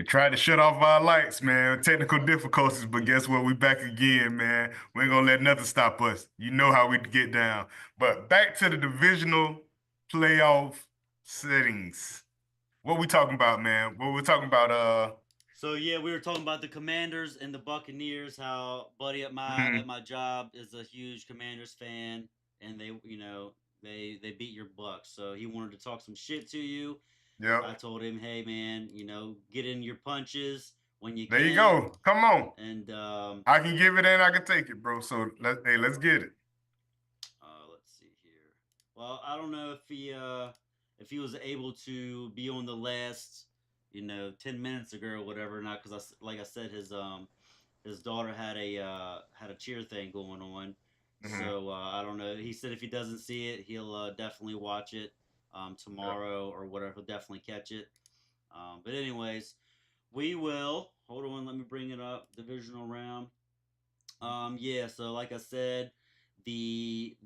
They tried to shut off our lights, man. Technical difficulties, but guess what? We back again, man. We ain't gonna let nothing stop us. You know how we get down. But back to the divisional playoff settings. What we talking about, man? What we talking about? So yeah, we were talking about the Commanders and the Buccaneers. How buddy at Mhm. my job is a huge Commanders fan, and they beat your Bucks. So he wanted to talk some shit to you. I Yep. told him, hey man, get in your punches when you There you can, go. Come on. and I can give it and I can take it, bro. So let's get it. let's see here. Well, I don't know if he was able to be on the last 10 minutes ago or whatever. Not because like I said, his daughter had a cheer thing going on. Hmm. So I don't know. He said if he doesn't see it, he'll definitely watch it Yep. tomorrow or whatever. He'll definitely catch it. But anyways, we will. Hold on, let me bring it up. Divisional round. Yeah. So like I said, the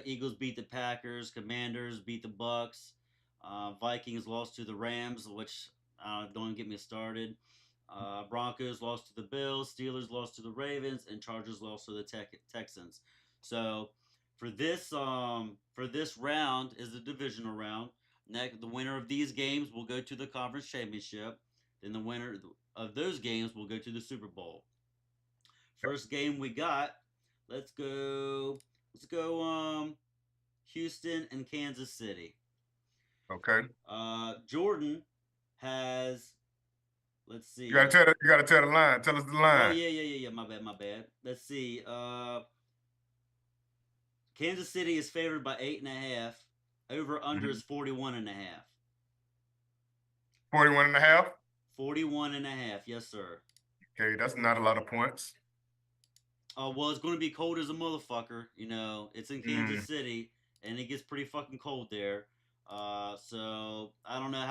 Eagles beat the Packers. Commanders beat the Bucks. Vikings lost to the Rams, which don't get me started. Broncos lost to the Bills, Steelers lost to the Ravens, and Chargers lost to the Texans. So for this round is the divisional round. Next, the winner of these games will go to the conference championship. Then the winner of those games will go to the Super Bowl. First game we got. Let's go. Let's go. Houston and Kansas City. Okay. Jordan has. Let's You gotta see. tell you gotta tell the line. Tell us the Oh line. yeah. My bad. My bad. Let's see. Kansas City is favored by 8.5. Over under is Mhm. 41.5. 41 and a half. 41.5. Yes, sir. Okay, that's not a lot of points. Well, it's going to be cold as a motherfucker. It's in Kansas Mm. City, and it gets pretty fucking cold there. So I don't know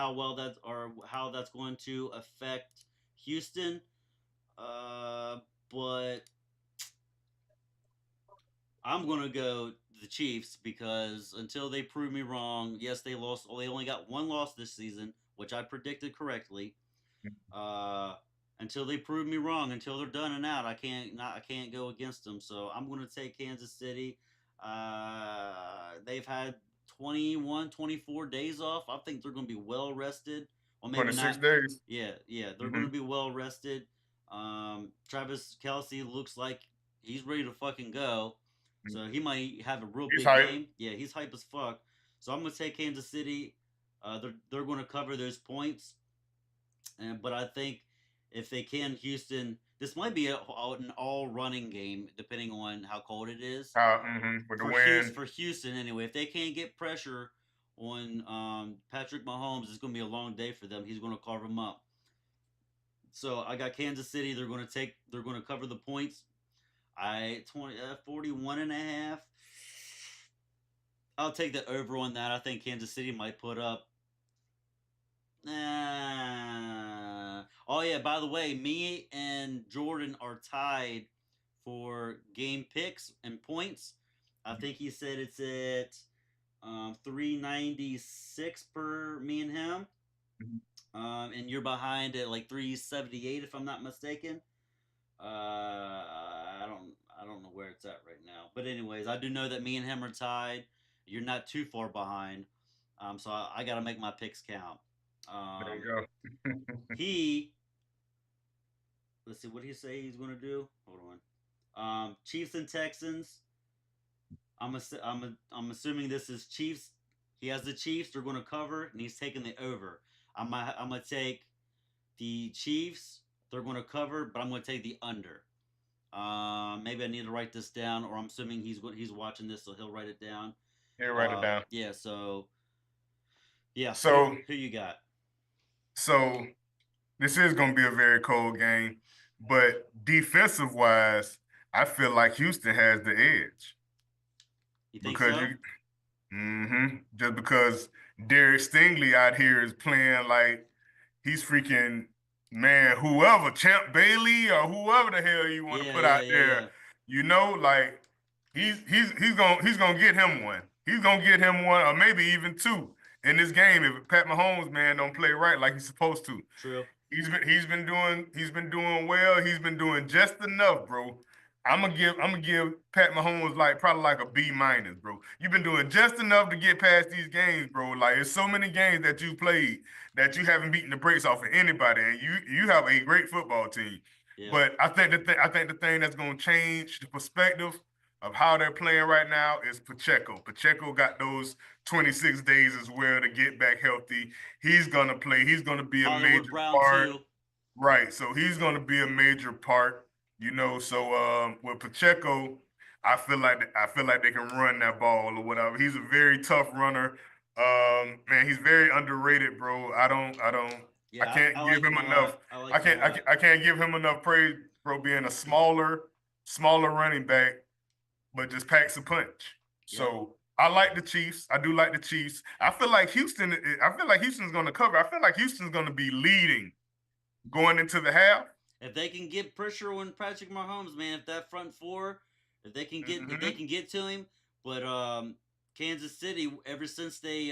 how that's going to affect Houston. But I'm gonna go the Chiefs because until they prove me wrong, yes, they lost. They only got one loss this season, which I predicted correctly. Uh, until they prove me wrong, until they're done and out, I can't go against them. So I'm gonna take Kansas City. They've had 21, 24 days off. I think they're gonna be well rested. Well, maybe 26 not. days. Yeah, they're Hmm. gonna be well rested. Travis Kelsey looks like he's ready to fucking go. So he might have a real He's big hype. game. Yeah, he's hype as fuck. So I'm gonna take Kansas City. They're going to cover those points, but I think if they can, Houston. This might be an all running game, depending on how cold it is. With the For wind. Houston anyway, if they can't get pressure on Patrick Mahomes, it's going to be a long day for them. He's going to carve them up. So I got Kansas City. They're going to cover the points. 41 and a half. I'll take the over on that. I think Kansas City might put up. Oh yeah. By the way, me and Jordan are tied for game picks and points. I think he said it's at 396 per me and him. And you're behind at like 378 if I'm not mistaken. I don't know where it's at right now. But anyways, I do know that me and him are tied. You're not too far behind. So I got to make my picks count. There you Um, go. he let's see what he say he's going to do. Hold on. Chiefs and Texans. I'm assuming this is Chiefs. He has the Chiefs. They're going to cover, and he's taking the over. I'm gonna take the Chiefs. They're going to cover, but I'm going to take the under. Maybe I need to write this down, or I'm assuming he's watching this, so he'll write it down. Here, write it down. Yeah. So yeah, So, who you got? so this is gonna be a very cold game, but defensive wise, I feel like Houston has the edge You think because so? you, just because Derek Stingley out here is playing like he's freaking man, whoever, Champ Bailey or whoever the hell you want to Yeah, put yeah, out yeah, there, yeah. like he's gonna get him one. He's gonna get him one or maybe even two in this game if Pat Mahomes man don't play right like he's supposed to. True. He's been doing well. He's been doing just enough, bro. I'm gonna give Pat Mahomes like probably like a B minus, bro. You've been doing just enough to get past these games, bro. Like it's so many games that you played that you haven't beaten the brakes off of anybody, and you have a great football team. Yeah. But I think the thing that's gonna change the perspective of how they're playing right now is Pacheco. Pacheco got those 26 days as well to get back healthy. He's gonna play. He's gonna be a Hollywood major Brown part. too. Right. So he's going to be a major part. So with Pacheco, I feel like they can run that ball or whatever. He's a very tough runner. Man, he's very underrated, bro. I Yeah, I can't give like him him a lot. enough. I like I him a can't I lot. can't, I can't give him enough praise, bro, being a smaller running back, but just packs a punch. Yep. So I like the Chiefs. I do like the Chiefs. I feel like Houston's going to cover. I feel like Houston's going to be leading going into the half. If they can get pressure on Patrick Mahomes, man, if that front four, if they Hmm. can get to him, but Kansas City, ever since they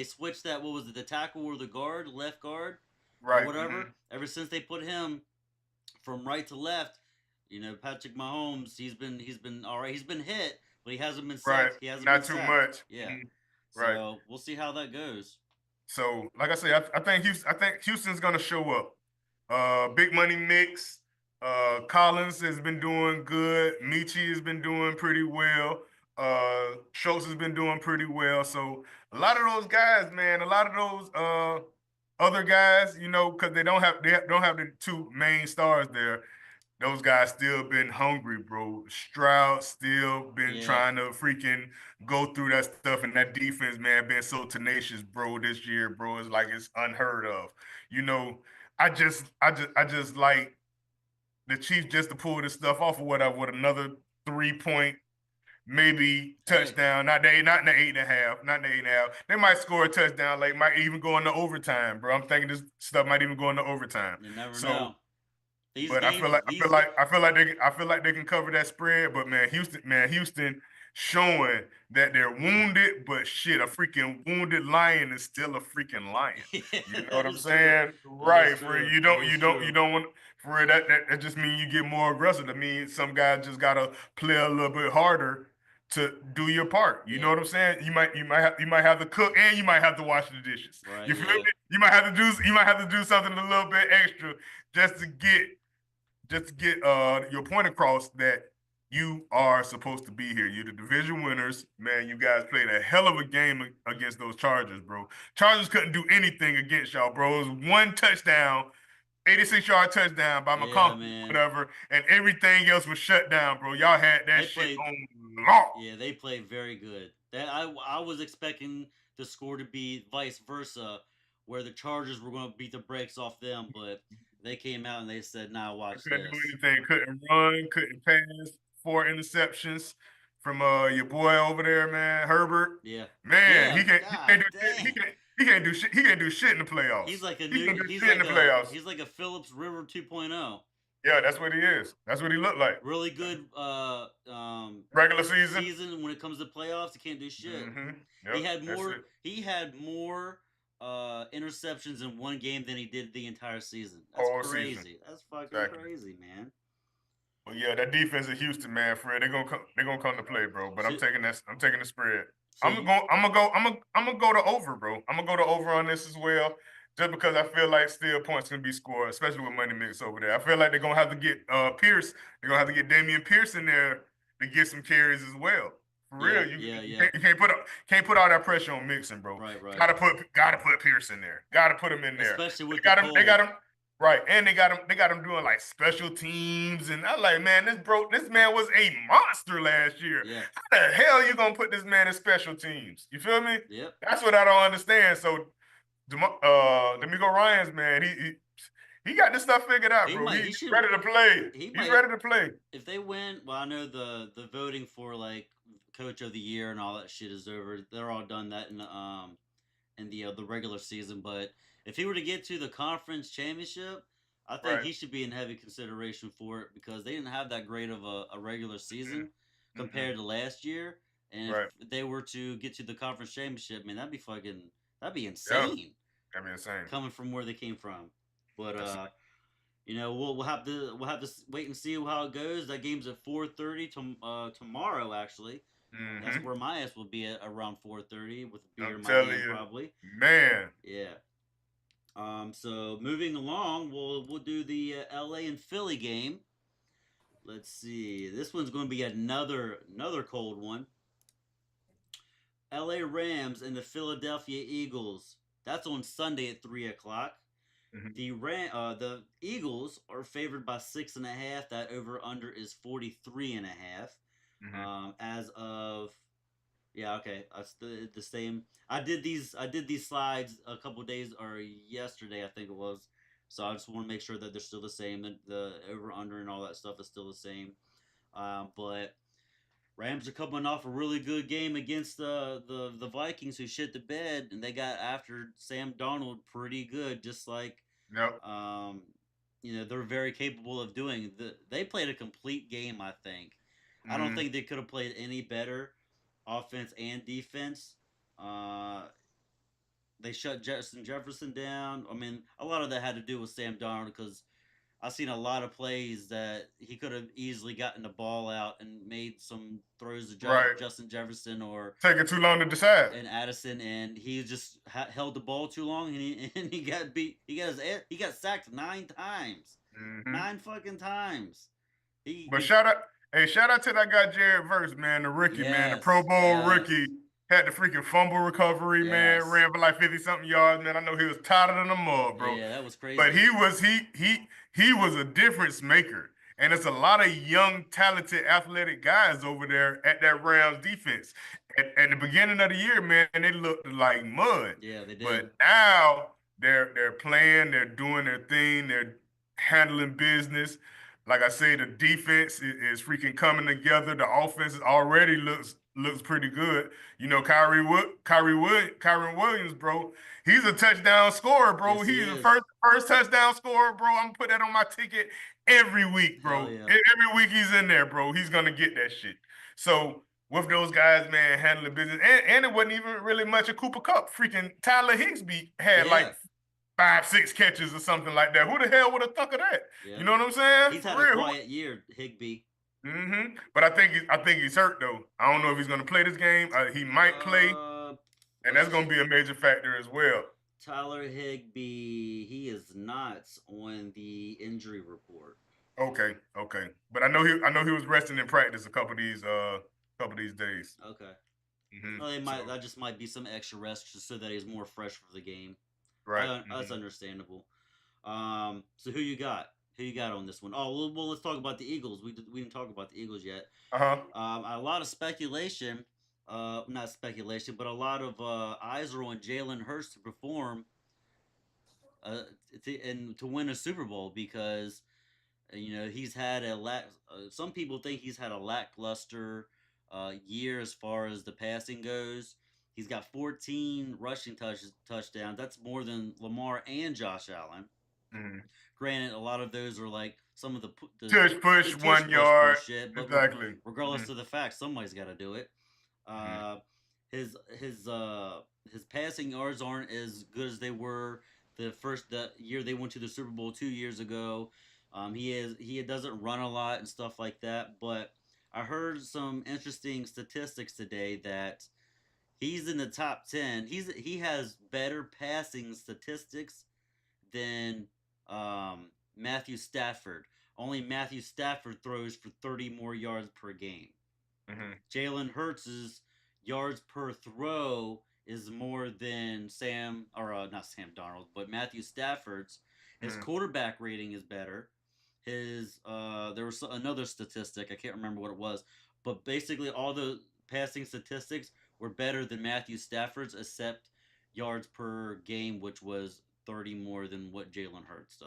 switched that, what was it, the tackle or the guard, left guard or Right. whatever, ever since they put him from right to left, Patrick Mahomes, he's been all right. He's been hit, but he hasn't been Right. sacked. He hasn't been Not too sacked. much. Yeah. Right. So we'll see how that goes. So, like I say, I think Houston's gonna show up. Big money mix. Collins has been doing good. Michi has been doing pretty well. Schultz has been doing pretty well. So a lot of those guys, man, a lot of those other guys, because they don't have the two main stars there. Those guys still been hungry, bro. Stroud still been Yeah. trying to freaking go through that stuff, and that defense, man, been so tenacious, bro. This year, bro, is like it's unheard of. You know, I just like the Chiefs just to pull this stuff off or whatever with another 3 point maybe Hey, touchdown. Not in the 8.5, not in the 8.5. They might score a touchdown, like might even go into overtime, bro. I'm thinking this stuff might even go into overtime. you never So know. These but I feel games, like I feel like I feel like they can cover that spread. But man, Houston showing that they're wounded, but shit, a freaking wounded lion is still a freaking lion. yeah, You know that what I'm is true. saying? That is Right, for true. you That don't you is don't you true. don't want for real, that just means you get more aggressive. I mean, some guys just gotta play a little bit harder to do your part. You know Yeah. what I'm saying? You might have to cook and you might have to wash the dishes. Right. You feel Yeah. me? You might have to do something a little bit extra just to get your point across that you are supposed to be here. You're the division winners, man. You guys played a hell of a game against those Chargers, bro. Chargers couldn't do anything against y'all, bro. It was one touchdown, 86-yard touchdown by Yeah, McConkey, man. whatever, and everything else was shut down, bro. Y'all had that They shit played. on lock. Yeah, they played very good. That I was expecting the score to be vice versa, where the Chargers were going to beat the brakes off them, but they came out and they said, "Nah, watch Couldn't do this." anything. Couldn't run. Couldn't pass. 4 interceptions from your boy over there, man, Herbert. Yeah. Man, Yeah. he can't God do shit. dang. He can't do shit in the He's playoffs. like a He new. can't do shit in the playoffs. He's like a Phillips River 2.0. Yeah, that's what he is. That's what he looked like. Really good Regular season. season when it comes to playoffs. He can't do shit. Mm-hmm. He Yep, had that's more. it. He had more interceptions in one game than he did the entire season. That's All season. crazy. That's fucking Exactly. crazy, man. Well, yeah, that defense in Houston, man, Fred, they're gonna come to play, bro. But So I'm taking the spread. so you I'm gonna go to over, bro. I'm gonna go to over on this as well, just because I feel like still points can be scored, especially with Money Mix over there. I feel like they're gonna have to get Pierce. They're gonna have to get Damian Pierce in there to get some carries as well. For yeah real, you, yeah you yeah can't, you can't put all that pressure on Mixon, bro. right right. Gotta put Pierce in there. Gotta put him in there. Especially They with the got him. They got cold. him. Right, and they got him doing like special teams, and I'm like, man, this man was a monster last year. Yeah. How the hell you gonna put this man in special teams? You feel me? Yep. That's what I don't understand. So, D'Amico Ryan's man, he got this stuff figured out, He bro. might. He's He should. ready to play. He He's might. ready to play. If they win, well, I know the voting for like coach of the year and all that shit is over. They're all done that in the regular season. But if he were to get to the conference championship, I think Right. he should be in heavy consideration for it because they didn't have that great of a regular season Mm-hmm. Mm-hmm. compared to last year. And Right. if they were to get to the conference championship, man, that'd be Yeah. insane That'd be insane. coming from where they came from. But That's we'll have to wait and see how it goes. That game's at 4:30 tomorrow actually. That's mm-hmm. where my ass will be at around 4:30 with a beer I'm in my telling hand you, probably. man. Yeah. So moving along, we'll do the L.A. and Philly game. Let's see. This one's going to be another cold one. L.A. Rams and the Philadelphia Eagles. That's on Sunday at 3 o'clock. Mm-hmm. The Eagles are favored by 6.5. That over under is 43.5. Mm-hmm. As of Yeah, okay, that's the same. I did these slides a couple days or yesterday, I think it was. So I just want to make sure that they're still the same. The over under and all that stuff is still the same. But Rams are coming off a really good game against the Vikings, who shit the bed, and they got after Sam Darnold pretty good, just like Yep. um, they're very capable of doing. They played a complete game, I think. I don't Mm-hmm. think they could have played any better, offense and defense. Uh, they shut Justin Jefferson down. I mean, a lot of that had to do with Sam Darnold because I've seen a lot of plays that he could have easily gotten the ball out and made some throws to Right. Justin Jefferson or Taking too long to decide. and Addison, and he just held the ball too long, and he got beat. He got sacked 9 times, Mm-hmm. 9 fucking times. But He shout out to that guy Jared Verse, man, the rookie, man, the Pro Yes, Bowl rookie. yes, Had the freaking fumble recovery, man. yes. Ran for like 50 something yards, man. I know he was tighter than the mud, bro. Yeah, that was But crazy. he was a difference maker. And it's a lot of young, talented, athletic guys over there at that Rams defense. At the beginning of the year, man, they looked like mud. Yeah, they did. But now they're playing, they're doing their thing, they're handling business. Like I say, the defense is freaking coming together. The offense already looks pretty good. You know, Kyrie Williams, bro. He's a touchdown scorer, bro. Yes, he He's the is. first touchdown scorer, bro. I'm gonna put that on my ticket every week, Hell bro. yeah. Every week he's in there, bro. He's gonna get that shit. So with those guys, man, handling business, and it wasn't even really much of Cooper Cup. Freaking Tyler Higsby had Yeah, like 5, 6 catches or something like that. Who the hell would have thought of that? You yeah. know what I'm saying? He's For had a real. quiet year, Higby. But I think he's hurt though. I don't know if he's gonna play this game. He might play, and that's gonna Let's be a major factor as well. Tyler Higby. He is not on the injury report. Okay. But I know he was resting in practice a couple of these days. Okay. hmm Well, they So might. That just might be some extra rest, just so that he's more fresh for the game. right. That's understandable. So who you got? Who you got on this one? Oh, well, let's talk about the Eagles. We didn't talk about the Eagles yet. Uh-huh. A lot of speculation, not speculation, but a lot of eyes are on Jalen Hurts to perform, uh, to win a Super Bowl because he's had a lack. Some people think he's had a lackluster year as far as the passing goes. He's got 14 rushing touchdowns. That's more than Lamar and Josh Allen. hmm Granted, a lot of those are like some of Tush the push tush 1 push yard. bullshit, but Exactly. regardless of the fact, somebody's got to do it. hmm Uh, his his uh his passing yards aren't as good as they were the year they went to the Super Bowl 2 years ago. He doesn't run a lot and stuff like that, but I heard some interesting statistics today that he's in the top 10. He has better passing statistics than Matthew Stafford. Only Matthew Stafford throws for 30 more yards per game. hmm Jalen Hurts's yards per throw is more than not Sam Darnold, but Matthew Stafford's. His hmm quarterback rating is better. His there was another statistic, I can't remember what it was, but basically all the passing statistics were better than Matthew Stafford's, except yards per game, which was 30 more than what Jalen Hurts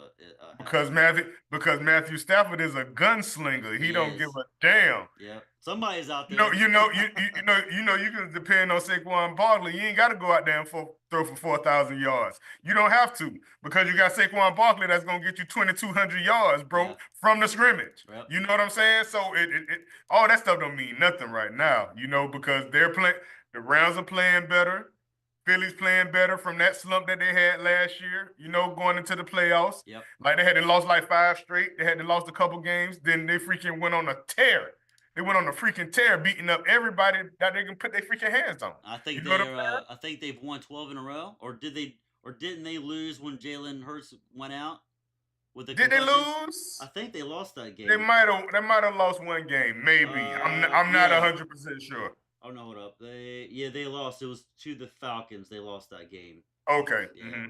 Because has. Matthew Stafford is a gunslinger. He He don't give is. a damn. Yep. Somebody's out You know, there. you know, you can depend on Saquon Barkley. You ain't got to go out there and throw for 4,000 yards. You don't have to because you got Saquon Barkley that's gonna get you 2,200 yards, bro, Yeah. from the scrimmage. Yep. You know what I'm saying? So all that stuff don't mean nothing right now. You know because they're playing. The Rams are playing better. Philly's playing better from that slump that they had last year, going into the playoffs. Yep. Like they had lost like 5 straight. They had lost a couple games. Then they freaking went on a tear. They went on a freaking tear, beating up everybody that they can put their freaking hands on. I think You know what I'm they're. saying? I think they've won 12 in a row, or did they? Or didn't they lose when Jalen Hurts went out with the Did they concussion? I lose? think they lost that They game. might have. They might have lost one game, maybe. I'm not Yeah. 100% sure. Oh no, hold up. They lost. It was to the Falcons. They lost that game. Okay. Yeah.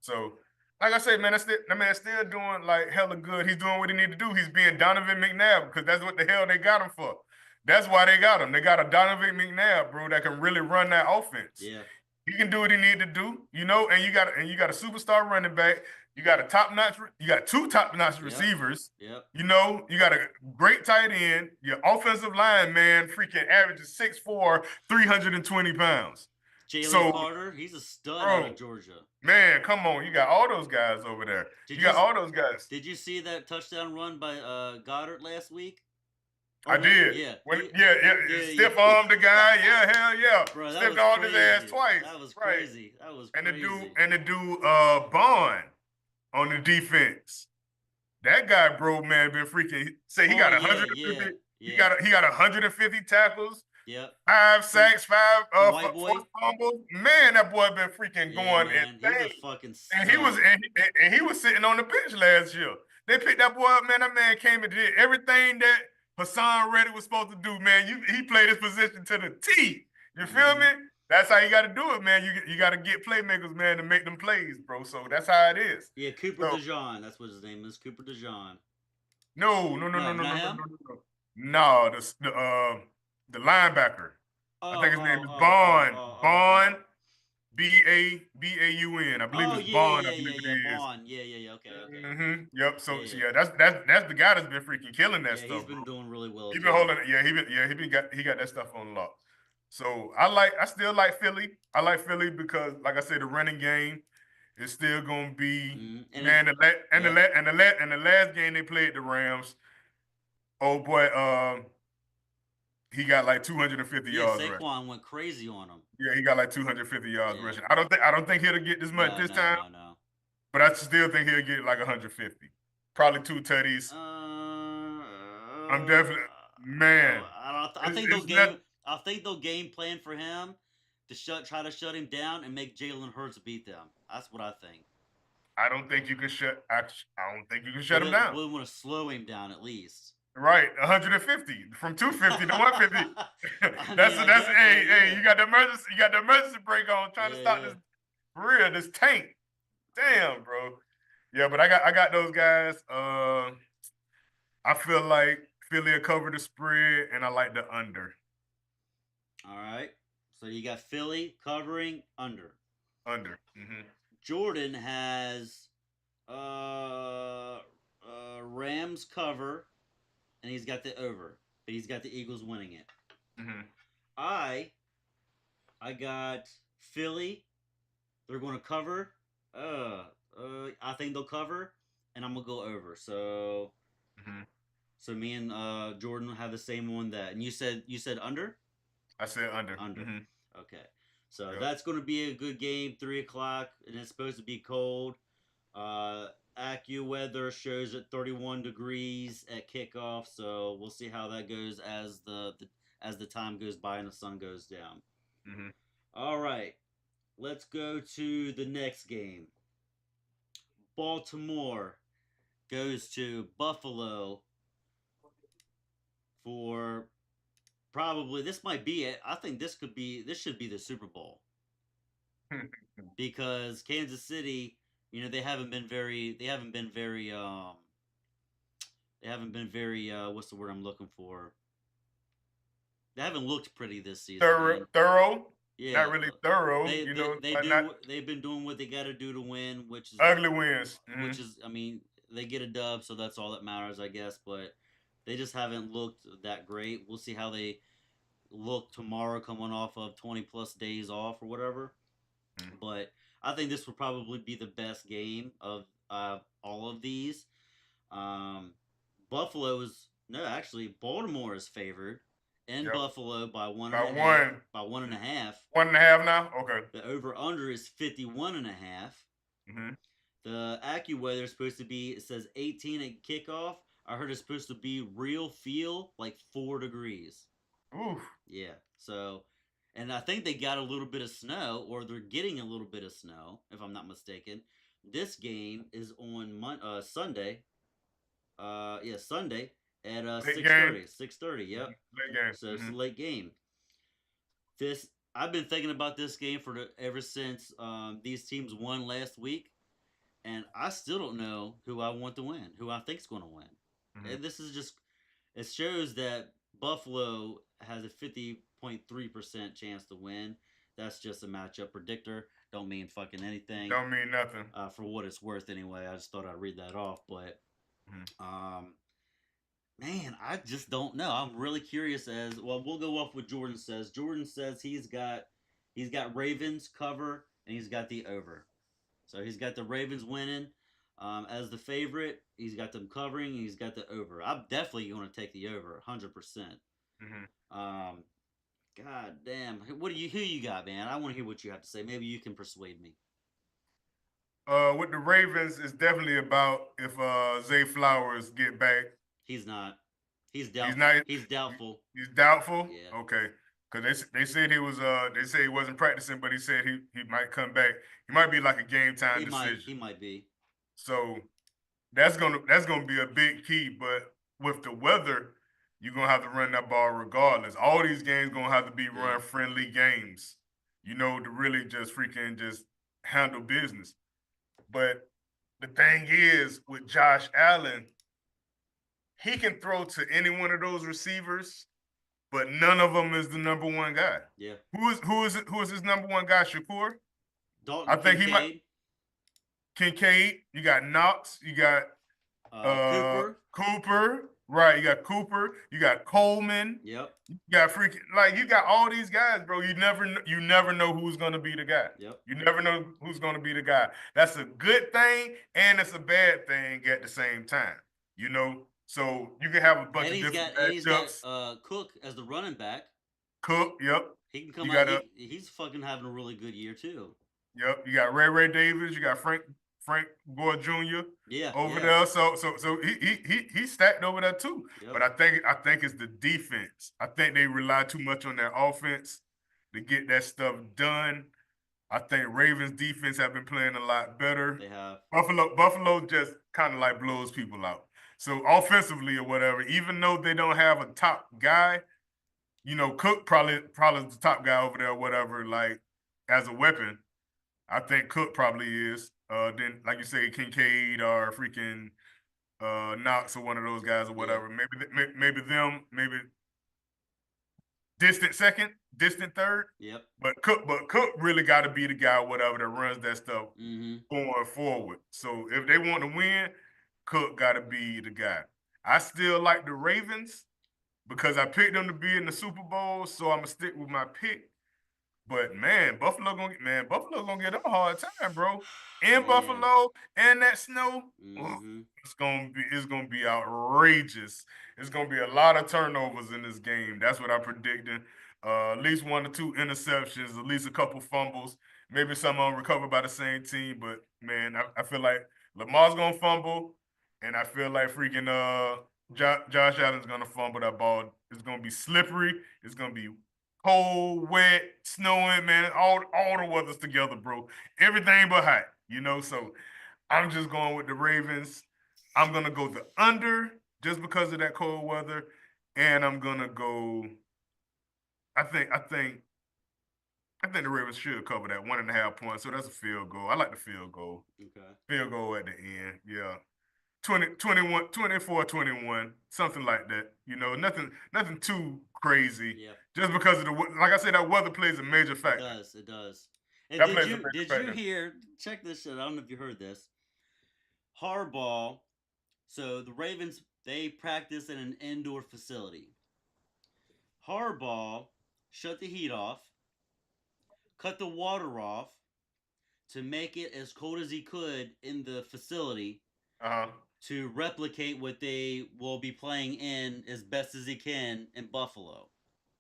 So, like I said, man, that man's still doing like hella good. He's doing what he need to do. He's being Donovan McNabb because that's what the hell they got him for. That's why they got him. They got a Donovan McNabb, bro, that can really run that offense. Yeah. He can do what he need to do, and you got a superstar running back. You got a top notch. You got two top notch receivers. Yep. You got a great tight end. Your offensive line, man, freaking averages 6'4", 320 pounds. Jalen So, Carter, he's a stud out bro, of Georgia. man, come on. You got all those guys over there. Did You got you- all those guys. Did you see that touchdown run by Goddard last week? I did. Yeah. Stiff armed the guy. Yeah, hell yeah. Bro, that Stiff was armed his ass crazy. twice. That was Right. crazy. That was And crazy. the dude, Bond on the defense. That guy, bro, man, been freaking. Say he got 150. Yeah. He got 150 tackles. Yep. 5 sacks, 5 white boy. 4 fumbles. Man, that boy been freaking going man. insane. He's a fucking stud. And he was sitting on the bench last year. They picked that boy up, man. That man came and did everything that Hassan Reddick was supposed to do, man. He played his position to the T. You feel me? That's how you got to do it, man. You got to get playmakers, man, to make them plays, bro. So that's how it is. Yeah, Cooper DeJean. That's what his name is. Cooper DeJean. No. No, the linebacker. I think his name is Bond. Bond. Baun. I believe it's Bond. I believe it is. Bond. Yeah. Okay. Yep. So that's the guy that's been freaking killing that stuff. He's been doing really well. He been holding it. He got that stuff on lock. So I still like Philly. I like Philly because, like I said, the running game is still gonna be man. The last game they played the Rams. Oh boy, he got like 250 yards. Saquon rushing. went crazy on him. Yeah, he got like 250 yards rushing. I don't think he'll get this much this time. No. But I still think he'll get like 150. Probably 2 tutties. I'm definitely man. I think they'll game plan for him to try to shut him down and make Jalen Hurts beat them. That's what I think. I don't think you can shut him down. We want to slow him down at least. Right, 150 from 250 to 150. Hey, you got the emergency brake on, trying to stop this for real, this tank. Damn, bro. Yeah, but I got those guys. I feel like Philly will cover the spread, and I like the under. All right. So you got Philly covering under. Under. Jordan has Rams cover, and he's got the over, but he's got the Eagles winning it. I got Philly. They're going to cover. I think they'll cover, and I'm gonna go over. So, so me and Jordan have the same one that. And you said under. I said under. Okay, so that's going to be a good game. 3:00, and it's supposed to be cold. AccuWeather shows it 31 degrees at kickoff, so we'll see how that goes as the time goes by and the sun goes down. All right, let's go to the next game. Baltimore goes to Buffalo for probably this might be it. I think this should be the Super Bowl because Kansas City, they haven't been very what's the word I'm looking for? They haven't looked pretty this season. Thorough. Yeah, not really thorough. They've been doing what they got to do to win, which is ugly wins. Which is, they get a dub, so that's all that matters, I guess. But they just haven't looked that great. We'll see how they look tomorrow, coming off of 20+ days off or whatever. But I think this will probably be the best game of all of these. Baltimore is favored in Yep. Buffalo by one and By a half. one. By one and a half. 1.5 now? Okay. The over under is 51 and a half. Mm-hmm. The AccuWeather is supposed to be, it says 18 at kickoff. I heard it's supposed to be real feel like 4 degrees. Oof. Yeah. So, and I think they got a little bit of snow, or they're getting a little bit of snow, if I'm not mistaken. This game is on Sunday. Yeah, Sunday at Late game. 6:30. 6:30. Yep. Late game. So it's a Mm-hmm. late game. This I've been thinking about this game ever since these teams won last week, and I still don't know who I want to win, who I think's going to win. Mm-hmm. And this is just it shows that Buffalo has a 50.3% chance to win. That's just a matchup predictor. Don't mean fucking anything. Don't mean nothing. For what it's worth, anyway. I just thought I'd read that off, but Mm-hmm. man, I just don't know. I'm really curious as well. We'll go off what Jordan says. Jordan says he's got Ravens cover and he's got the over. So he's got the Ravens winning as the favorite. He's got them covering. And he's got the over. I'm definitely going to take the over, 100%. Mm-hmm. God damn, who you got, man? I want to hear what you have to say. Maybe you can persuade me. With the Ravens, it's definitely about if Zay Flowers get back. He's not. He's He's doubtful. not. He's doubtful. He's doubtful. Yeah. Okay, because they said he was. They said he wasn't practicing, but he said he might come back. He might be like a game time He decision. might be. So that's gonna be a big key. But with the weather, you're gonna have to run that ball regardless. All these games gonna have to be run friendly games. To really just freaking just handle business. But the thing is, with Josh Allen, he can throw to any one of those receivers, but none of them is the number one guy. Yeah. Who is his number one guy? Shakur. Dalton I think Kincaid. he might. Kincaid. You got Knox. You got Cooper. Right. You got Cooper. You got Coleman. Yep. You got you got all these guys, bro. You never know who's gonna be the guy. Yep. You never know who's gonna be the guy. That's a good thing and it's a bad thing at the same time. So you can have a bunch of different and he's got Cook as the running back. Cook, yep. He can come out. He's fucking having a really good year too. Yep. You got Ray Davis. You got Frank Gore Jr. over there. So he's stacked over there too. Yep. But I think it's the defense. I think they rely too much on their offense to get that stuff done. I think Ravens defense have been playing a lot better. They have. Buffalo just kind of like blows people out. So offensively or whatever, even though they don't have a top guy, Cook probably is the top guy over there or whatever, like as a weapon. I think Cook probably is. Then, like you say, Kincaid or freaking Knox or one of those guys or whatever. Yeah. Maybe distant second, distant third. Yep. But Cook really got to be the guy or whatever that runs that stuff going forward. So if they want to win, Cook got to be the guy. I still like the Ravens because I picked them to be in the Super Bowl, so I'm gonna stick with my pick. But man, Buffalo gonna get them a hard time, bro. In Buffalo and that snow, it's gonna be outrageous. It's gonna be a lot of turnovers in this game. That's what I'm predicting. At least 1 or 2 interceptions, at least a couple fumbles. Maybe some of them recovered by the same team. But man, I feel like Lamar's gonna fumble, and I feel like freaking Josh Allen's gonna fumble that ball. It's gonna be slippery. It's gonna be cold, wet, snowing, man, all the weather's together, bro. Everything but hot, So I'm just going with the Ravens. I'm gonna go the under just because of that cold weather, and I'm gonna go. I think the Ravens should cover that 1.5 points. So that's a field goal. I like the field goal. Okay. Field goal at the end, yeah. 21, 24-21, something like that. Nothing too crazy. Yeah. Just because of like I said, that weather plays a major factor. It does. And did you hear? Check this shit. I don't know if you heard this. Harbaugh. So the Ravens, they practice in an indoor facility. Harbaugh shut the heat off, cut the water off to make it as cold as he could in the facility. To replicate what they will be playing in as best as he can in Buffalo.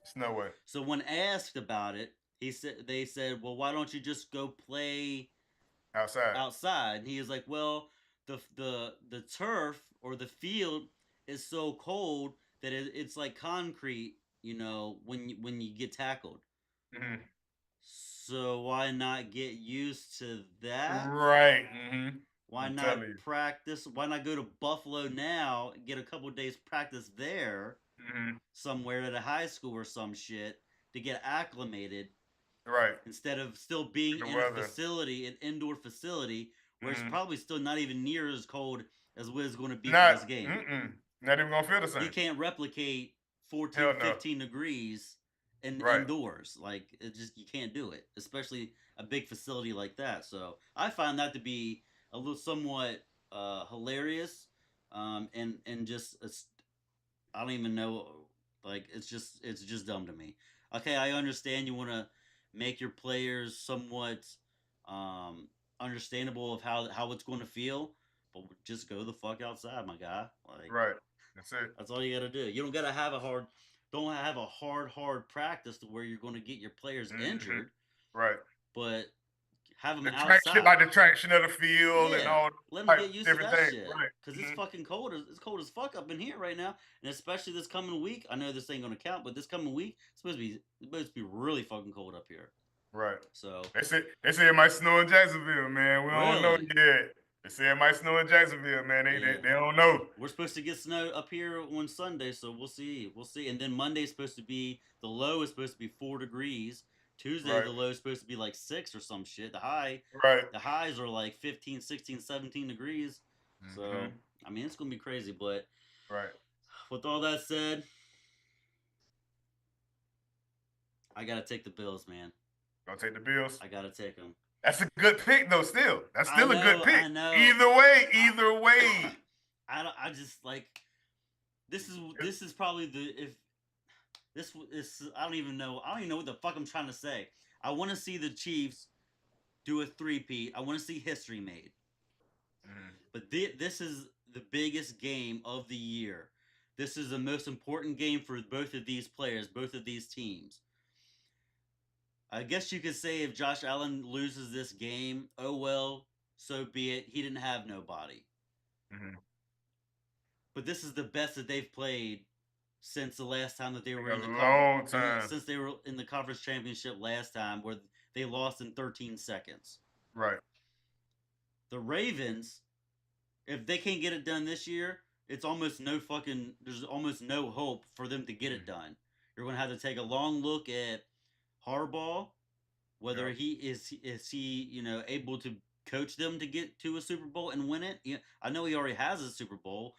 It's no way. So when asked about it, they said, "Well, why don't you just go play Outside. outside?" And he was like, "Well, the turf or the field is so cold that it's like concrete, when you get tackled. Hmm. So why not get used to that? Right. Hmm. Why I'm not telling you. practice? Why not go to Buffalo now, get a couple days practice there, Hmm. somewhere at a high school or some shit, to get acclimated Right. instead of still being The in a weather. facility, an indoor facility, where it's Hmm. probably still not even near as cold as what it's going to be for Not. this game. Mm-mm. Not even gonna feel the You same. can't replicate 14, Hell no. 15 degrees in Right. indoors. Like, it just, you can't do it, especially a big facility like that. So I find that to be a little somewhat hilarious, and just I don't even know. Like, it's just dumb to me. Okay, I understand you want to make your players somewhat um, understandable of how it's going to feel, but just go the fuck outside, my guy. Like, Right. That's it. that's all you got to do. You don't got to have a hard, don't have a hard practice to where you're going to get your players Hmm. injured, Right. but have them The traction, outside. like the traction of the field and Yeah, all let them type get used to different that things. shit. Right. Cause it's Hmm. fucking cold. It's cold as fuck up in here right now, and especially this coming week. I know this ain't gonna count, but this coming week it's supposed to be really fucking cold up here. Right. So They say it might snow in Jacksonville, man. We don't know really, yet. They say it might snow in Jacksonville, man. They they, yeah, they don't know. we're supposed to get snow up here on Sunday, so we'll see. We'll see. And then Monday's supposed to be the low is supposed to be 4 degrees. Tuesday Right. the low is supposed to be like 6 or some shit. Right. The highs are like 15, 16, 17 degrees. So Hmm. I mean it's gonna be crazy. But Right. with all that said, I gotta take the Bills, man. Gonna take the Bills. I gotta take them. That's a good pick, though. Still, that's I still a good know, pick. I know. Either way, I either way. I don't. I just like this is probably the if this is I don't even know. I don't even know what the fuck I'm trying to say. I want to see the Chiefs do a three-peat. I want to see history made. Mhm. But this is the biggest game of the year. This is the most important game for both of these players, both of these teams. I guess you could say if Josh Allen loses this game, oh well, so be it. He didn't have nobody. Mhm. But this is the best that they've played since the last time that they In were a in the long time. since they were in the conference championship last time, where they lost in 13 seconds. Right. The Ravens, if they can't get it done this year, it's almost no fucking. There's almost no hope for them to get it Mhm. done. You're going to have to take a long look at Harbaugh, whether Yeah. he able to coach them to get to a Super Bowl and win it. I know he already has a Super Bowl,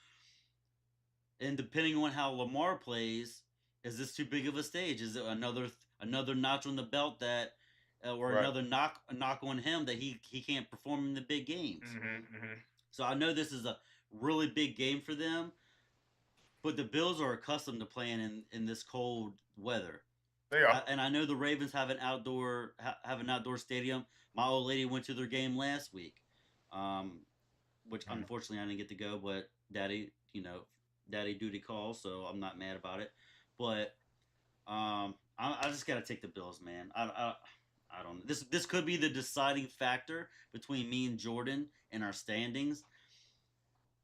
and depending on how Lamar plays, is this too big of a stage? Is it another notch on the belt that, or Right. another knock on him that he can't perform in the big games? Hmm. Hmm. So I know this is a really big game for them, but the Bills are accustomed to playing in this cold weather. They are. And I know the Ravens have an outdoor stadium. My old lady went to their game last week, um, which Mhm. unfortunately I didn't get to go. But daddy duty calls, so I'm not mad about it. But I just gotta take the Bills, man. I don't know. This could be the deciding factor between me and Jordan in our standings,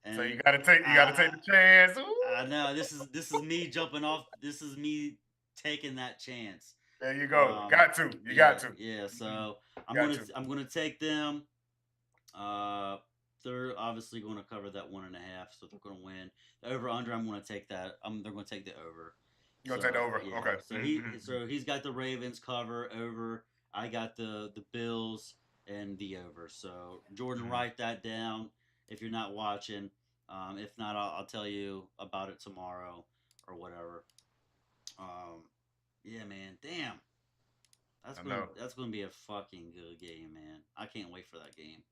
So you and gotta take you gotta take I the chance. Ooh. I know this is me jumping off. This is me taking that chance. There you go. Got to. You Yeah, got to. yeah. Mhm. So I'm Got gonna to. I'm gonna take them. Uh, they're obviously going to cover that 1.5, so they're going to win. The over under, I'm going to take that. They're going to take the over. You gonna take the So over? yeah, Okay. so he Hmm. so he's got the Ravens cover over. I got the Bills and the over. So Jordan, Hmm. write that down if you're not watching. If not, I'll tell you about it tomorrow or whatever. Um, yeah, man. Damn, I know. that's gonna be a fucking good game, man. I can't wait for that game.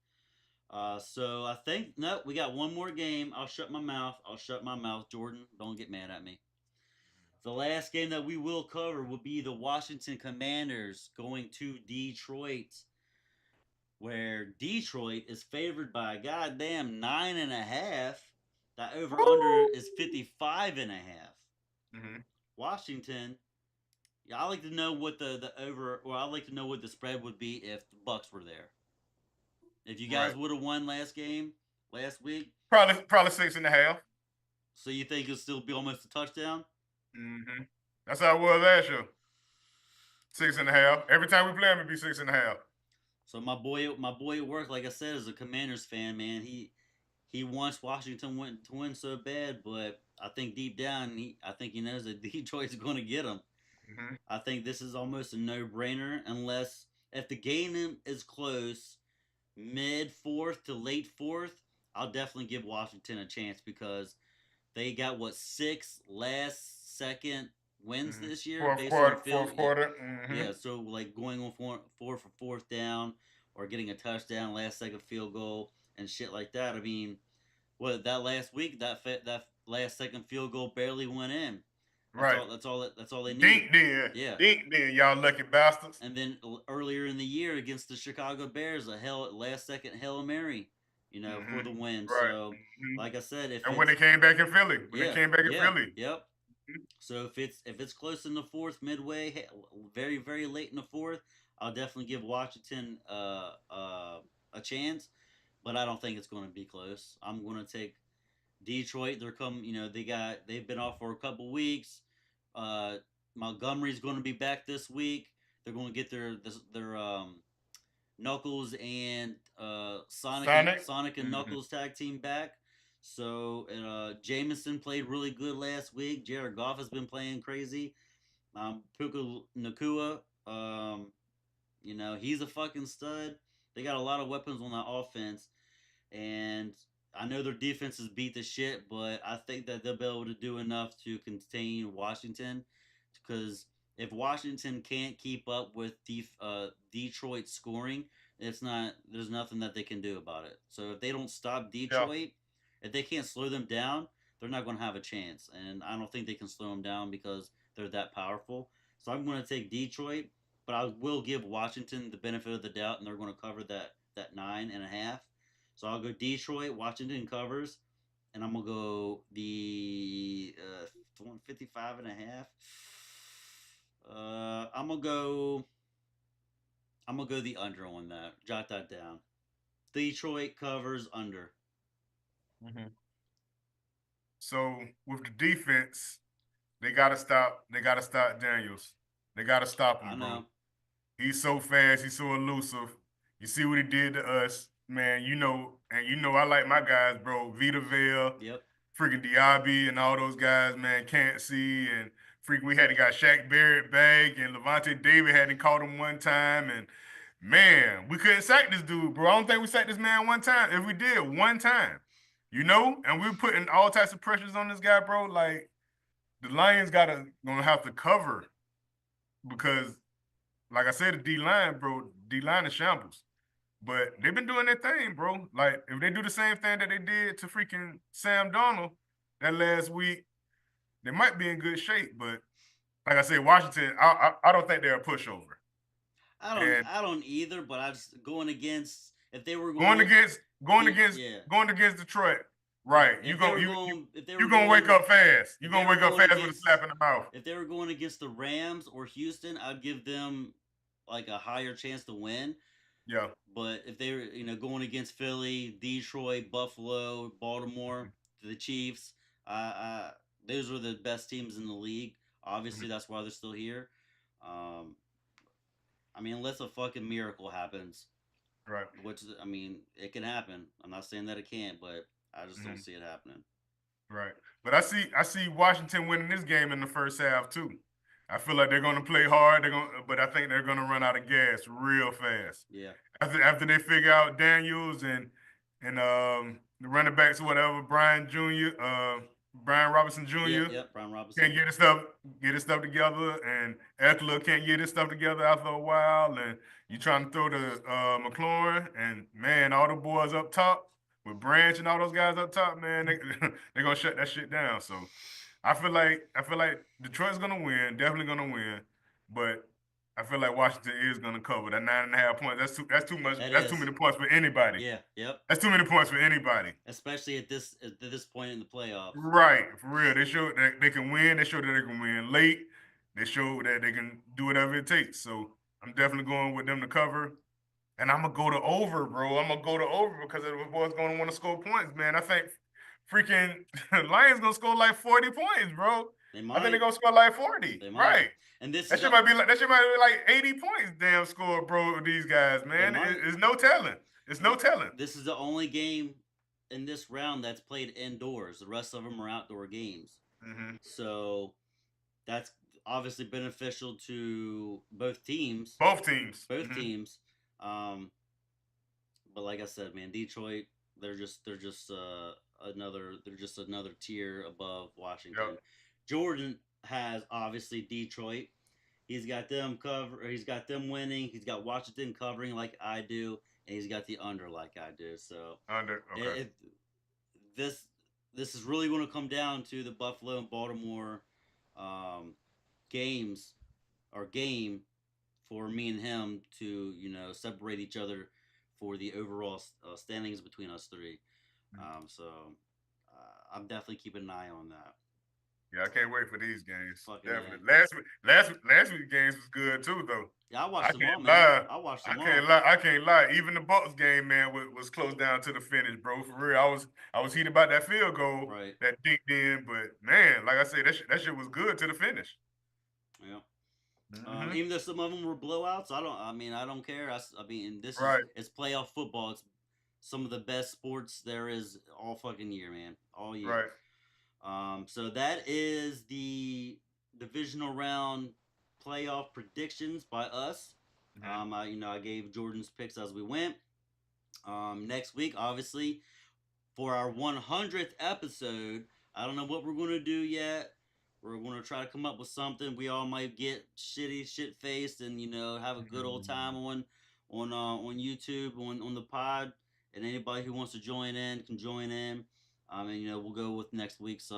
So I think no, we got one more game. I'll shut my mouth. I'll shut my mouth. Jordan, don't get mad at me. The last game that we will cover will be the Washington Commanders going to Detroit, where Detroit is favored by a goddamn 9.5. That over under Woo! is 55.5. Hmm. Washington Yeah, I like to know what the over, or I like to know what the spread would be if the Bucks were there. If you guys Right. would have won last game last week, Probably 6.5. so you think it'll still be almost a touchdown? Mm-hmm. That's how it was last year. 6.5. Every time we play him, it'd be 6.5. So my boy at work, like I said, is a Commanders fan. Man, he wants Washington to win so bad, but I think deep down, I think he knows that Detroit's going to get him. Mm-hmm. I think this is almost a no brainer unless if the game is close, mid fourth to late fourth, I'll definitely give Washington a chance because they got what 6 last second wins Mm-hmm. this year Fourth based on quarter. field. Fourth quarter. Mm-hmm. Yeah, so like going on four for fourth down or getting a touchdown, last second field goal and shit like that. I mean, what that last week that last second field goal barely went in. That's Right. all. That's all they need. Dink then. Yeah. Dink then, y'all lucky bastards. And then earlier in the year against the Chicago Bears, a last second hail mary, for Mm-hmm. the win. Right. So, Mm-hmm. like I said, if And when they it's came back in Philly, when they yeah, came back in yeah, Philly. yep. So if it's close in the fourth, midway, very very late in the fourth, I'll definitely give Washington a chance. But I don't think it's going to be close. I'm going to take Detroit. They've been off for a couple weeks. Uh, Montgomery's going to be back this week. They're going to get their Knuckles and Sonic. Sonic and Mm-hmm. Knuckles tag team back. So Jameson played really good last week. Jared Goff has been playing crazy. Puka Nakua, he's a fucking stud. They got a lot of weapons on that offense, and I know their defense is beat the shit, but I think that they'll be able to do enough to contain Washington. Because if Washington can't keep up with Detroit scoring, there's nothing that they can do about it. So if they don't stop Yeah. Detroit, if they can't slow them down, they're not going to have a chance. And I don't think they can slow them down because they're that powerful. So I'm going to take Detroit, but I will give Washington the benefit of the doubt, and they're going to cover that 9.5. So I'll go Detroit. Washington covers, and I'm gonna go the 55 and a half. I'm gonna go. I'm gonna go the under on that. Jot that down. Detroit covers under. Mm-hmm. So with the defense, they gotta stop. They gotta stop Daniels. They gotta stop I him, bro. know. He's so fast. He's so elusive. You see what he did to us, man. And I like my guys, bro. Vita Vale, Yep. freaking Diaby, and all those guys, man. Can't see and freaking. We hadn't got Shaq Barrett back, and Levante David hadn't caught him one time, and man, we couldn't sack this dude, bro. I don't think we sacked this man one time. If we did, one time, and we were putting all types of pressures on this guy, bro. Like the Lions gonna have to cover because like I said, the D line, bro, D line is shambles. But they've been doing their thing, bro. Like if they do the same thing that they did to freaking Sam Donald that last week, they might be in good shape. But like I said, Washington, I don't think they're a pushover. And I don't either. But I just going against if they were going going against going the against yeah going against Detroit, yeah right? if they You were gonna wake going up fast. You if they gonna were wake up going fast with a against slap in the mouth. if they were going against the Rams or Houston, I'd give them like a higher chance to win. Yeah. But if they were, going against Philly, Detroit, Buffalo, Baltimore, the Chiefs, uh, those were the best teams in the league. Obviously, Mhm. that's why they're still here. Um, I mean, unless a fucking miracle happens, Right. which I mean, it can happen. I'm not saying that it can't, but I just don't Mhm. see it happening. Right. But I see Washington winning this game in the first half too. I feel like they're gonna play hard. But I think they're gonna run out of gas real fast. Yeah. After they figure out Daniels and the running backs or whatever, Brian Robinson Yep. Jr. Yep. Brian can't Robinson. get his stuff together, and Eckler can't get his stuff together after a while, and you trying to throw to McLaurin, and man, all the boys up top with Branch and all those guys up top, man, they're gonna shut that shit down. So I feel like Detroit's gonna win, definitely gonna win, but I feel like Washington is gonna cover that 9.5 points. That's too much. That That's too is. many points for anybody. Yeah. Yep. That's too many points for anybody. Especially at this point in the playoffs. Right, for real. They showed that they can win. They showed that they can win late. They showed that they can do whatever it takes. So I'm definitely going with them to cover. And I'm gonna go to over, bro. I'm gonna go to over because the boys gonna want to score points, man. I think freaking Lions gonna score like 40 points, bro. They I think they're might. gonna score like 40. They might. Right. And this That is shit a, might be like 80 points, damn score, bro, with these guys, they man. might. It's no telling. It's no telling. This is the only game in this round that's played indoors. The rest of them are outdoor games. Hmm. So that's obviously beneficial to both teams. Both teams. Both Hmm. teams. Um, but like I said, man, Detroit, they're just another tier above Washington. Yep. Jordan has obviously Detroit. He's got them cover. He's got them winning. He's got Washington covering like I do, and he's got the under like I do. So Under. Okay. it this this is really going to come down to the Buffalo and Baltimore um, games or game for me and him to separate each other for the overall standings between us three. So I'm definitely keeping an eye on that. Yeah, I can't wait for these games. Fucking Definitely. A. Last week's games was good too, though. Yeah, I I watched them all, can't man. lie. I watched I them can't all. lie. I can't lie. Even the Bucks game, man, was close down to the finish, bro. For real, I was heated about that field goal Right. that dinked in, but man, like I said, that shit was good to the finish. Yeah. Hmm. Even though some of them were blowouts, I don't. I mean, I don't care. I mean, Right. it's playoff football. It's some of the best sports there is all fucking year, man. All year. Right. So that is the divisional round playoff predictions by us. Hmm. I gave Jordan's picks as we went. Next week, obviously, for our 100th episode, I don't know what we're going to do yet. We're going to try to come up with something. We all might get shit faced, and have a good old time on YouTube on the pod. And anybody who wants to join in can join in. And we'll go with next week's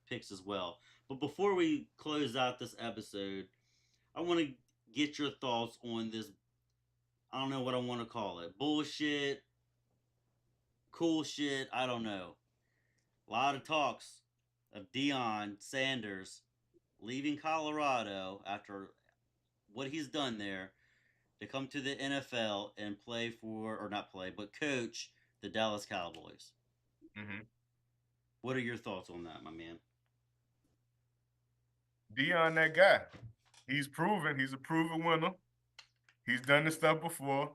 picks as well. But before we close out this episode, I want to get your thoughts on this. I don't know what I want to call it. Bullshit, cool shit. I don't know. A lot of talks of Deion Sanders leaving Colorado after what he's done there to come to the NFL and play for, or not play, but coach the Dallas Cowboys. Hmm. What are your thoughts on that, my man? Dion, that guy. He's proven. He's a proven winner. He's done this stuff before.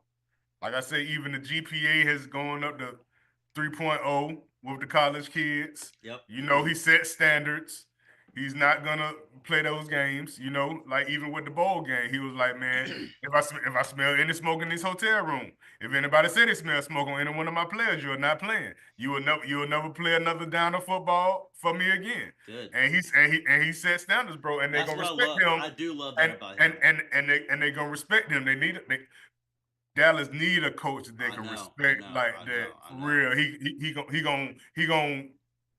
Like I say, even the GPA has gone up to 3.0 with the college kids. Yep. He set standards. He's not gonna play those games. Like even with the bowl game, he was like, "Man, if I smell any smoke in this hotel room, if anybody said they smell smoke on any one of my players, you're not playing. You will never play another down of football for me again." Good. And he set standards, bro, and they're That's gonna what I respect love. him, I do love that and about and him. and and they gonna respect him. Dallas need a coach that they I can know. I respect know. like I that know. I for know. real. He gonna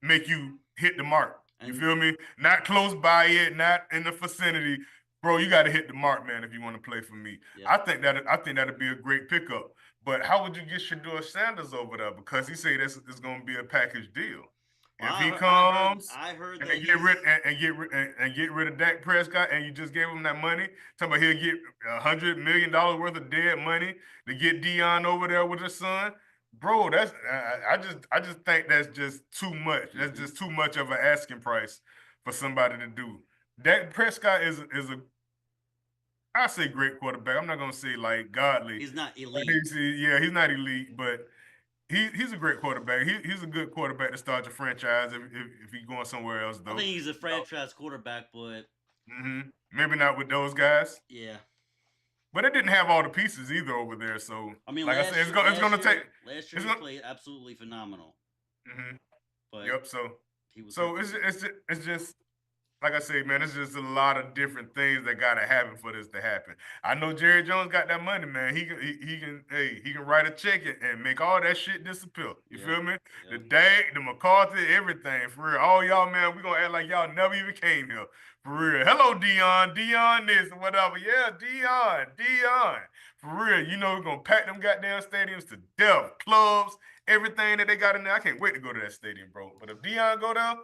make you hit the mark. You And feel me? Not close by it, not in the vicinity. Bro, you got to hit the mark, man, if you want to play for me. yep. I think that'd be a great pickup. But how would you get Shador Sanders over there? Because he say this is going to be a package deal. Well, If he I comes heard and that they get rid he's and get rid of Dak Prescott, and you just gave him that money, talking about he'll get $100 million worth of dead money to get Dion over there with his son, bro. I just think that's just too much. That's mm-hmm. just too much of an asking price for somebody to do. Dak Prescott is a I say great quarterback. I'm not gonna say like godly. He's not But elite. he's not elite, but he's a great quarterback. He's a good quarterback to start your franchise if he's going somewhere else I though. think he's a franchise quarterback, but Maybe not with those guys, yeah. but it didn't have all the pieces either over there. So, I mean, like I said, it's gonna take. last year It's he gonna. played absolutely phenomenal, Hmm. but Yep. So he was hurt so this year. it's just like I say, man, it's just a lot of different things that gotta happen for this to happen. I know Jerry Jones got that money, man. He can write a check and make all that shit disappear. You Yep. feel me? The Yep. Dag, the McCarthy, everything for real. All y'all, man, we gonna act like y'all never even came here for real. Hello, Dion this or whatever. Yeah, Dion. For real, we're gonna pack them goddamn stadiums to death, clubs, everything that they got in there. I can't wait to go to that stadium, bro. But if Dion go there,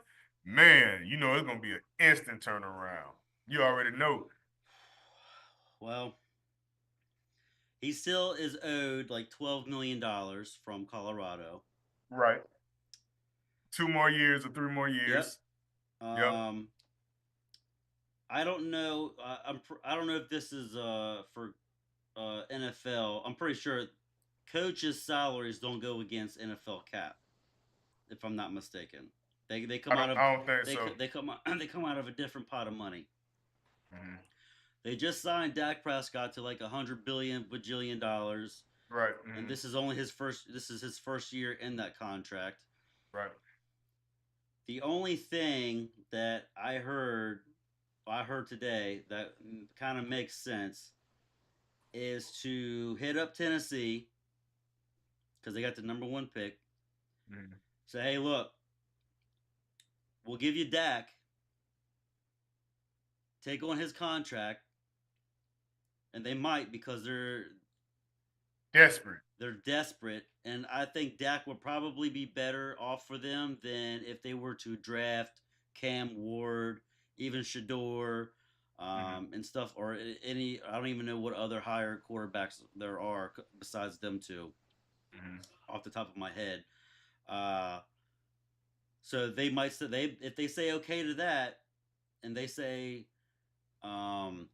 man, it's gonna be an instant turnaround. You already know. Well, he still is owed like $12 million from Colorado. Right. 2 more years or 3 more years. Yep. Yep. Um, I don't know. I don't know if this is for NFL. I'm pretty sure coaches' salaries don't go against NFL cap, if I'm not mistaken. They come I out don't. of I don't think so. they come out, they come out of a different pot of money. Hmm. They just signed Dak Prescott to like 100 billion bajillion dollars, Right. and Hmm. this is only his first. This is his first year in that contract. Right. The only thing that I heard today that kind of makes sense is to hit up Tennessee because they got the number one pick. Hmm. Say, hey, look, we'll give you Dak, take on his contract, and they might because Desperate. they're desperate. And I think Dak would probably be better off for them than if they were to draft Cam Ward, even Shador, Hmm. and stuff, or any. I don't even know what other higher quarterbacks there are besides them two, Hmm. off the top of my head. Uh, so they might say they if they say okay to that, and they say, um,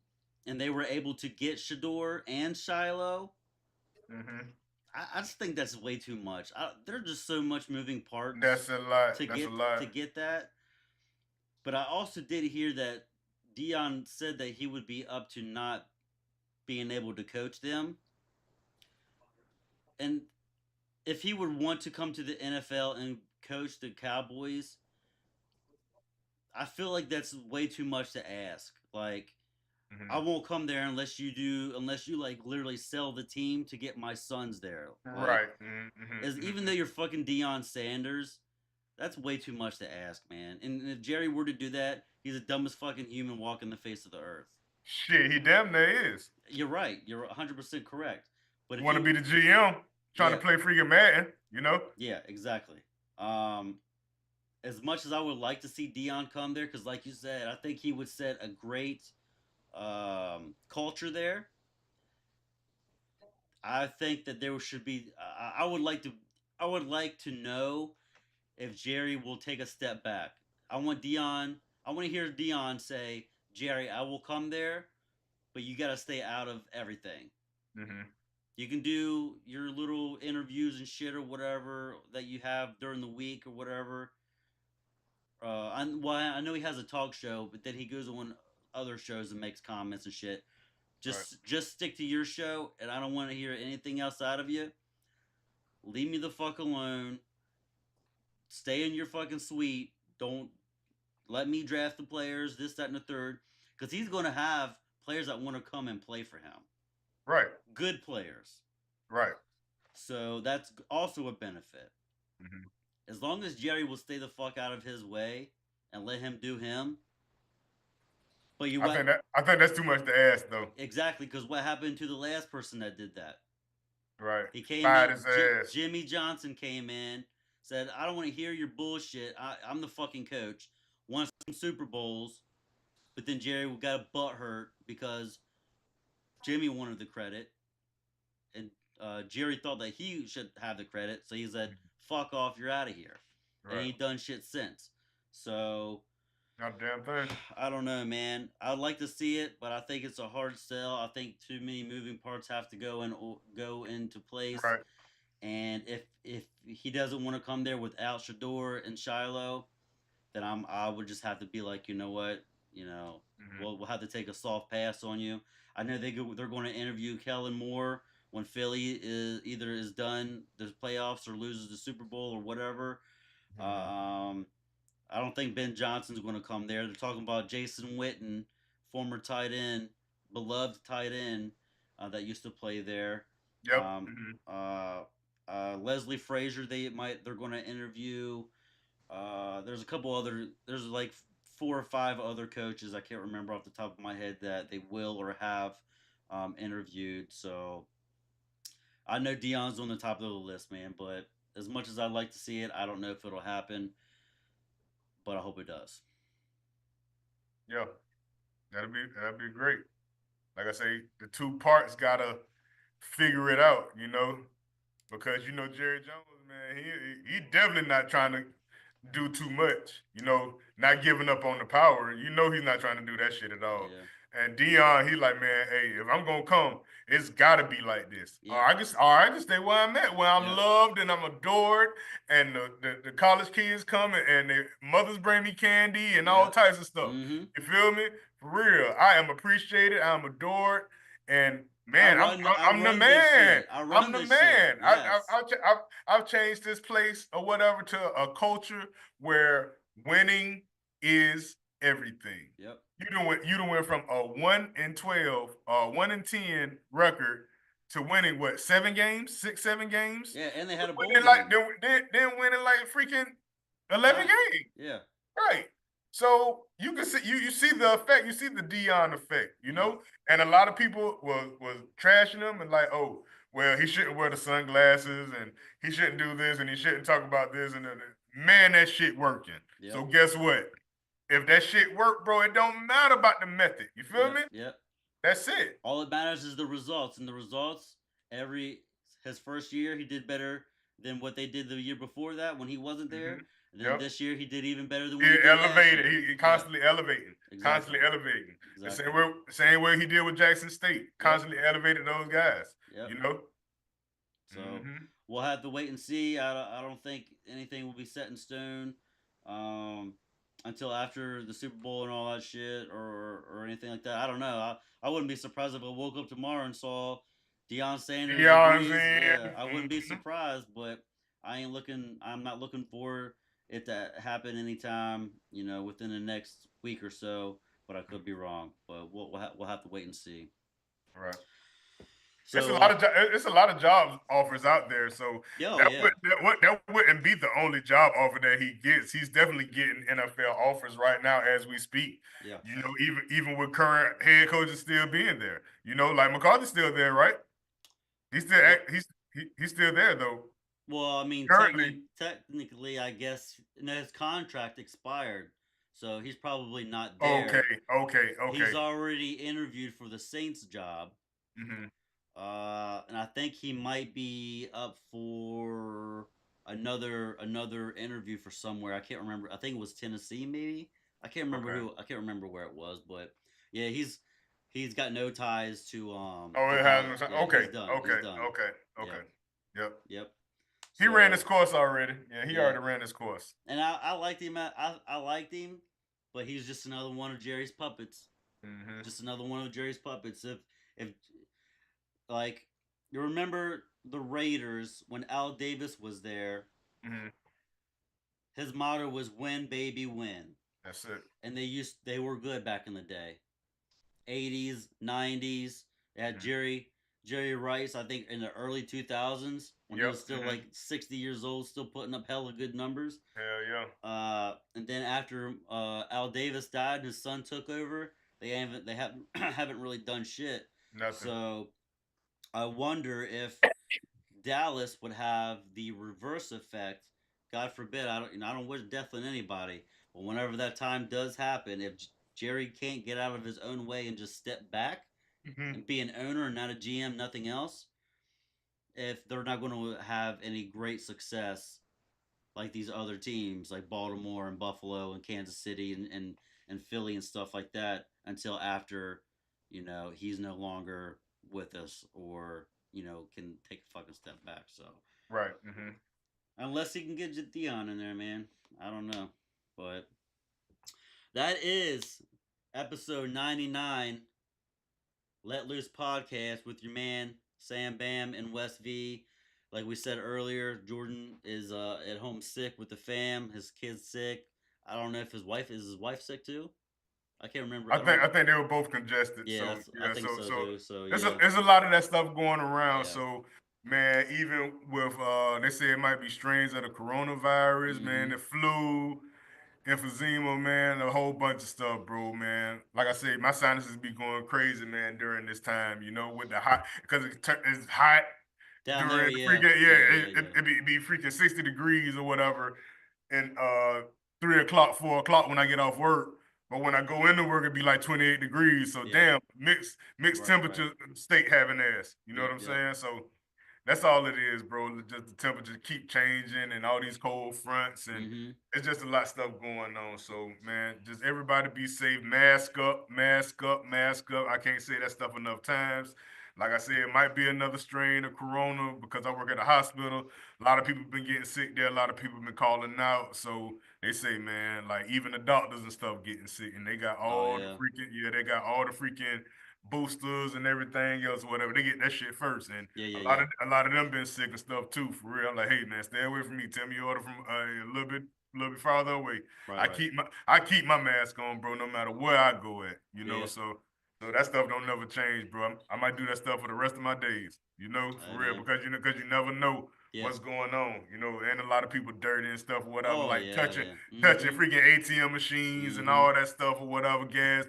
and they were able to get Shador and Shiloh. Hmm. I just think that's way too much. There's just so much moving parts That's a lot. That's a to lot. get that. But I also did hear that Dion said that he would be up to not being able to coach them, and if he would want to come to the NFL and coach the Cowboys, I feel like that's way too much to ask. Like, I Hmm. won't come there unless you like literally sell the team to get my sons there. Like, Right. Hmm. as even Hmm. though you're fucking Deion Sanders, that's way too much to ask, man. And if Jerry were to do that, he's the dumbest fucking human walking the face of the earth. Shit, he damn near is. You're right. You're 100% correct. But if Want to he, be the GM, trying to yeah, play freaking Madden, you know? yeah, exactly. Um, as much as I would like to see Dion come there, because like you said, I think he would set a great culture there. I think that there should be. I would like to. I would like to know if Jerry will take a step back. I want Dion. I want to hear Dion say, "Jerry, I will come there, but you got to stay out of everything. Hmm. You can do your little interviews and shit or whatever that you have during the week or whatever. I know he has a talk show, but then he goes on other shows and makes comments and shit. Right. Just stick to your show, and I don't want to hear anything else out of you. Leave me the fuck alone. Stay in your fucking suite. Don't let me draft the players, this, that, and the third, because he's going to have players that want to come and play for him. Right. Good players. Right. So that's also a benefit. Hmm. As long as Jerry will stay the fuck out of his way and let him do him. But you what? I think that's too much to ask though. Exactly, because what happened to the last person that did that? Right. He came Fired in. his ass. Jimmy Johnson came in, said, "I don't want to hear your bullshit. I'm the fucking coach. Won some Super Bowls." But then Jerry got a butt hurt because Jimmy wanted the credit, and Jerry thought that he should have the credit. So he said, "Fuck off, you're out of here," and Right. he done shit since. So Not a damn thing. I don't know, man. I'd like to see it, but I think it's a hard sell. I think too many moving parts have to go into place. Right. And if he doesn't want to come there without Shador and Shiloh, then I would just have to be like, you know what, Hmm. we'll have to take a soft pass on you. I know they're going to interview Kellen Moore when Philly is done the playoffs or loses the Super Bowl or whatever. Hmm. Um, I don't think Ben Johnson's going to come there. They're talking about Jason Witten, former tight end, beloved tight end that used to play there. Yep. Um, Hmm. Leslie Frazier, they're going to interview. There's a couple other. There's like 4 or 5 other coaches I can't remember off the top of my head that they will or have interviewed. So I know Dion's on the top of the list, man. But as much as I'd like to see it, I don't know if it'll happen. But I hope it does. Yeah. that'd be great. Like I say, the two parts gotta figure it out, because Jerry Jones, man, he definitely not trying to do too much, not giving up on the power. He's not trying to do that shit at all. Yeah. And Dion, he like, man, hey, if I'm gonna come, it's gotta be like this. Or Yep. I can stay where I'm at, where I'm Yep. loved and I'm adored, and the college kids come and their mothers bring me candy and all Yep. types of stuff. Mm-hmm. You feel me? For real, I am appreciated, I'm adored, and man, I I'm the run this man. shit. I I'm run the this shit. man. Yes. I've changed this place or whatever to a culture where winning is everything. Yep. You done went from a 1-12, 1-10 record to winning what, 7 games, 6, 7 games? Yeah, and they had a bowl Winning like game. then winning like freaking 11 Nine. games. Yeah. Right. So you can see you see the effect, you see the Dion effect, Yeah. and a lot of people was trashing him and like, oh, well, he shouldn't wear the sunglasses and he shouldn't do this and he shouldn't talk about this and man, that shit working. Yep. So guess what? If that shit work, bro, it don't matter about the method. You feel Yep. me? Yep. That's it. All that matters is the results, and the results every his first year he did better than what they did the year before that when he wasn't there. Hmm. And then Yep. this year he did even better than He what he did last elevated. year. He Yep. constantly elevating, Exactly. constantly elevating. The Exactly. same way he did with Jackson State, Yep. constantly elevated those guys. Yep. You know. So Hmm. we'll have to wait and see. I don't think anything will be set in stone um, until after the Super Bowl and all that shit or anything like that. I don't know. I wouldn't be surprised if I woke up tomorrow and saw Deion Sanders You know what I'm agrees. saying? Yeah, I wouldn't be Mhm. surprised, but I ain't looking. I'm not looking for it to happen anytime. Within the next week or so. But I could be wrong. But we'll have to wait and see. Right. It's a So, lot of it's a lot of job offers out there. So yo, that yeah, would that wouldn't be the only job offer that he gets. He's definitely getting NFL offers right now as we speak. yeah. Even with current head coaches still being there. Like McCarthy's still there, right? He's still Well, he's still there though. Well, I mean, Currently. technically, I guess his contract expired, so he's probably not Okay, there. okay, He's okay. already interviewed for the Saints job, Hmm. and I think he might be up for another interview for somewhere. I can't remember. I think it was Tennessee, maybe. Okay. I can't remember where it was, but yeah, he's got no ties Oh, to it Dallas. has. Yeah, Okay, he's done. He's okay, done. okay, Yep. okay. Yep. Yep. He ran So his course already. Yeah, he yeah, already ran his course. and I liked him. I liked him, but he's just another one of Jerry's puppets. Hmm. Just another one of Jerry's puppets. If like you remember the Raiders when Al Davis was there, Hmm. his motto was "Win, baby, win," That's it. and they were good back in the day. 80s, 90s. They had Hmm. Jerry Rice, I think in the early 2000s when he was Yep. still Hmm. like 60 years old, still putting up hella good numbers. Hell yeah. And then after Al Davis died and his son took over, they haven't haven't really done shit. Nothing. So I wonder if Dallas would have the reverse effect. God forbid, I don't wish death on anybody, but whenever that time does happen, if Jerry can't get out of his own way and just step back Hmm. and be an owner and not a GM, nothing else, if they're not going to have any great success like these other teams like Baltimore and Buffalo and Kansas City and Philly and stuff like that until after, he's no longer with us or, can take a fucking step back. So Right. Hmm. unless he can get Dion in there, man. I don't know. But that is episode 99 Let Loose podcast with your man Sam Bam and West V. Like we said earlier, Jordan is at home sick with the fam. His kid's sick. I don't know if his wife sick too. I can't remember. I I think don't. I think they were both congested. Yeah, So I yeah. think So so so too. So there's a yeah, there's a lot of that stuff going around. yeah. So man, even with they say it might be strains of the coronavirus, man, Mm-hmm. the flu, emphysema, man, a whole bunch of stuff, bro, man. Like I said, my sinuses be going crazy, man, during this time, with the hot, because it's hot Down there, during the yeah, freaking, yeah, yeah, yeah, yeah. it be freaking 60 degrees or whatever, and 3 o'clock, 4 o'clock when I get off work. But when I go into work, it'd be like 28 degrees. So Yeah. damn, mixed Right. Right. temperature state having ass. You know what Yep. I'm Yep. saying? So that's all it is, bro. Just the temperature keep changing and all these cold fronts and Mm-hmm. it's just a lot of stuff going on. So man, just everybody be safe. Mask up, mask up, mask up. I can't say that stuff enough times. Like I said, it might be another strain of corona because I work at a hospital. A lot of people been getting sick there. A lot of people been calling out. So they say, man, like even the doctors and stuff getting sick, and they got Oh all the yeah. freaking they got all the freaking boosters and everything else, whatever. They get that shit first, and Yeah. Yeah. a lot Yeah. of a lot of them been sick and stuff too, for real. I'm like, hey man, stay away from me. Tell me you order from a little bit farther away. Right. Right. I keep my mask on, bro, no matter where I go at. You know, Yeah. so that stuff don't never change, bro. I might do that stuff for the rest of my days. You know, for Hey real, man. because you never know Yeah. what's going on. You know, and a lot of people dirty and stuff or whatever, Oh like yeah. Yeah. touching Mm-hmm. freaking ATM machines and Mm-hmm. all that stuff or whatever, gas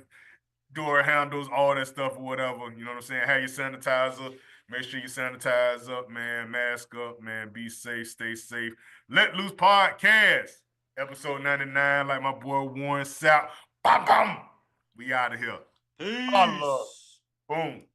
door handles, all that stuff or whatever. You know what I'm saying? Have your sanitizer. Make sure you sanitize up, man. Mask up, man. Be safe. Stay safe. Let Loose Podcast, episode 99, like my boy Warren Sapp. Bam, bam. We out of here. Allah. Peace. Boom.